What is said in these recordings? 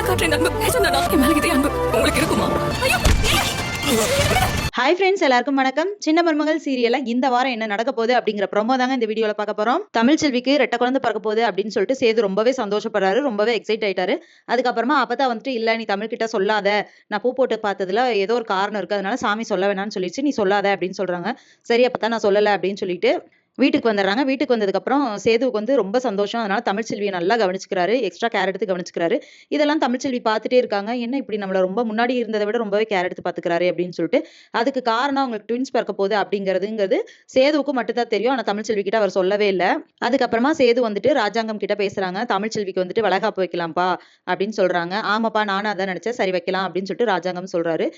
காட்டுற இந்த அன்பு நிஜம்தானா? என் மேல இதே அன்பு உங்களுக்கு இருக்குமா? ஐயோ! ஹாய் ஃப்ரெண்ட்ஸ், எல்லாருக்கும் வணக்கம். சின்ன மருமகள் சீரியல்ல இந்த வாரம் என்ன நடக்க போகுது அப்படிங்கிற ப்ரோமோ தாங்க இந்த வீடியோல பார்க்க போறோம். தமிழ் செல்விக்கு ரெட்ட குழந்தை பிறக்க போகுது அப்படின்னு சொல்லிட்டு சேது ரொம்பவே சந்தோஷப்படுறாரு, ரொம்பவே எக்ஸைட் ஆயிட்டாரு. அதுக்கப்புறமா அப்பதான் வந்துட்டு இல்ல நீ தமிழ் கிட்ட சொல்லாத, நான் பூ போட்டு பார்த்ததுல ஏதோ ஒரு காரணம் இருக்கு, அதனால சாமி சொல்ல வேணாம்னு சொல்லிச்சு, நீ சொல்லாத அப்படின்னு சொல்றாங்க. சரி அப்பதான் நான் சொல்லல அப்படின்னு சொல்லிட்டு வீட்டுக்கு வந்துடுறாங்க. வீட்டுக்கு வந்ததுக்கப்புறம் சேதுவுக்கு வந்து ரொம்ப சந்தோஷம். அதனால தமிழ்ச்செல்வியை நல்லா கவனிச்சுக்கிறாரு. எக்ஸ்ட்ரா கேர் எடுத்து கவனிச்சுக்கிறாரு. இதெல்லாம் தமிழ்ச்செல்வி பார்த்துட்டே இருக்காங்க. என்ன இப்படி நம்மள ரொம்ப முன்னாடி இருந்ததை விட ரொம்பவே கேர் எடுத்து பார்த்துக்கிறாரு அப்படின்னு சொல்லிட்டு. அதுக்கு காரணம் அவங்களுக்கு ட்வின்ஸ் பிறக்க போகுது அப்படிங்கிறதுங்கிறது சேதுவுக்கு மட்டும் தான் தெரியும். ஆனா தமிழ்ச்செல்வி கிட்ட அவர் சொல்லவே இல்லை. அதுக்கப்புறமா சேது வந்துட்டு ராஜாங்கம் கிட்ட பேசுறாங்க. தமிழ்ச்செல்விக்கு வந்துட்டு வளகாப்பு வைக்கலாம்ப்பா அப்படின்னு சொல்றாங்க. ஆமாப்பா நானும் அதான் நினைச்சேன், சரி வைக்கலாம் அப்படின்னு சொல்லிட்டு ராஜாங்கம் சொல்றாரு.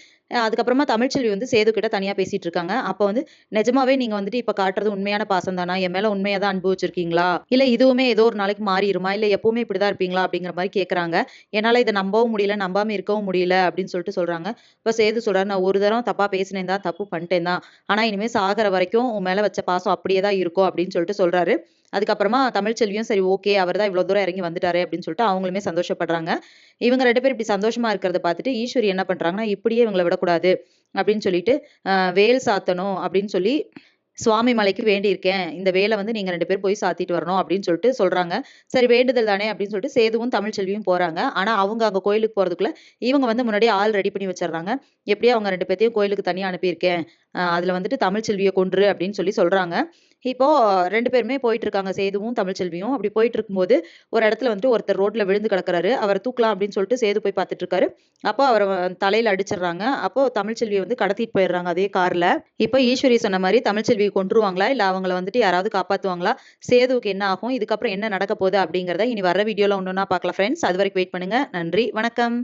அதுக்கப்புறமா தமிழ்ச்செல்வி வந்து சேது கிட்ட தனியா பேசிட்டு இருக்காங்க. அப்போ வந்து நிஜமாவே நீங்க வந்துட்டு இப்ப காட்டுறது உண்மையான பாசம் தானா? என் மேல உண்மையா தான் அன்பு வச்சிருக்கீங்களா? இல்ல இதுவுமே ஏதோ ஒரு நாளைக்கு மாறிடுமா? இல்ல எப்பவுமே இப்படிதான் இருப்பீங்களா? அப்படிங்கிற மாதிரி கேக்குறாங்க. என்னால இதை நம்பவும் முடியல, நம்பாம இருக்கவும் முடியல அப்படின்னு சொல்லிட்டு சொல்றாங்க. இப்ப சேது சொல்றாரு, நான் ஒரு தரம் தப்பா பேசினேன் தான், தப்பு பண்ணிட்டேன் தான். ஆனா இனிமே சாகிற வரைக்கும் உன் மேல வச்ச பாசம் அப்படியே தான் இருக்கும் அப்படின்னு சொல்லிட்டு சொல்றாரு. அதுக்கப்புறமா தமிழ்ச்செல்வியும் சரி ஓகே அவர் தான் இவ்வளவு தூரம் இறங்கி வந்துட்டாரு அப்படின்னு சொல்லிட்டு அவங்களுமே சந்தோஷப்படுறாங்க. இவங்க 2 பேரும் இப்படி சந்தோஷமா இருக்கிறத பார்த்துட்டு ஈஸ்வரி என்ன பண்றாங்கன்னா, இப்படியே இவங்கள விடக்கூடாது அப்படின்னு சொல்லிட்டு வேல் சாத்தணும் அப்படின்னு சொல்லி சுவாமி மலைக்கு வேண்டியிருக்கேன். இந்த வேலை வந்து நீங்க 2 பேரும் போய் சாத்திட்டு வரணும் அப்படின்னு சொல்லிட்டு சொல்றாங்க. சரி வேண்டுதல் தானே அப்படின்னு சொல்லிட்டு சேதுவும் தமிழ்ச்செல்வியும் போறாங்க. ஆனா அவங்க அங்க கோயிலுக்கு போறதுக்குள்ள இவங்க வந்து முன்னாடியே ஆள் ரெடி பண்ணி வச்சிடுறாங்க. எப்படியோ அவங்க 2 பேத்தையும் கோயிலுக்கு தனியா அனுப்பியிருக்கேன். அதுல வந்துட்டு தமிழ்ச்செல்விய கொன்று அப்படின்னு சொல்லி சொல்றாங்க. இப்போ 2 பேருமே போயிட்டு இருக்காங்க. சேதுவும் தமிழ்ச்செல்வியும். அப்படி போயிட்டு இருக்கும்போது ஒரு இடத்துல வந்துட்டு ஒருத்தர் ரோட்ல விழுந்து கிடக்குறாரு. அவர தூக்கலாம் அப்படின்னு சொல்லிட்டு சேது போய் பார்த்துட்டு இருக்காரு. அப்போ அவர தலையில அடிச்சிடுறாங்க. அப்போ தமிழ்ச்செல்விய வந்து கடத்திட்டு போயிடுறாங்க அதே கார்ல. இப்போ ஈஸ்வரி சொன்ன மாரி தமிழ்ச்செல்விய கொன்றுவாங்களா? இல்ல அவங்கள வந்துட்டு யாராவது காப்பாத்துவாங்களா? சேதுவுக்கு என்ன ஆகும்? இதுக்கப்புறம் என்ன நடக்க போகுது? அப்படிங்கிறத இனி வர வீடியோல ஒண்ணொண்ணா பார்க்கலாம் ஃப்ரெண்ட்ஸ். அது வரைக்கும் வெயிட் பண்ணுங்க. நன்றி, வணக்கம்.